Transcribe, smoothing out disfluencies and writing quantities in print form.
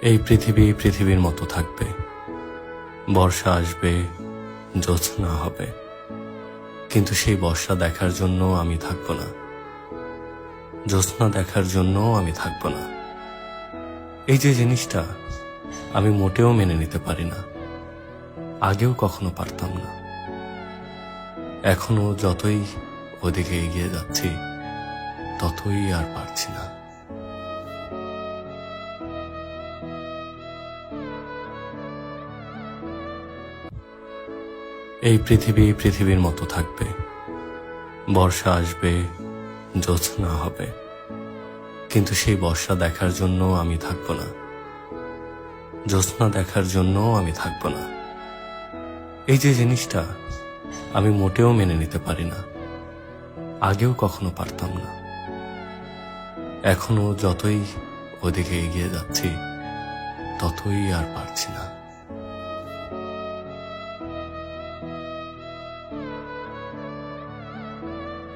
এই পৃথিবী পৃথিবীর মতো থাকবে। বর্ষা আসবে, জ্যোৎস্না হবে, কিন্তু সেই বর্ষা দেখার জন্য আমি থাকব না। জ্যোৎস্না দেখার জন্য আমি থাকব না। এই যে জিনিসটা আমি মোটেও মেনে নিতে পারি না, আগেও কখনো পারতাম না। এখনো যতই ওদিকে এগিয়ে যাচ্ছি ততই আর পারছি না। এই পৃথিবী পৃথিবীর মতো থাকবে। বর্ষা আসবে, জ্যোৎস্না হবে, কিন্তু সেই বর্ষা দেখার জন্য আমি থাকব না। জ্যোৎস্না দেখার জন্য আমি থাকব না। এই যে জিনিসটা আমি মোটেও মেনে নিতে পারি না, আগেও কখনো পারতাম না। এখনো যতই ওদিকে এগিয়ে যাচ্ছি ততই আর পারছি না।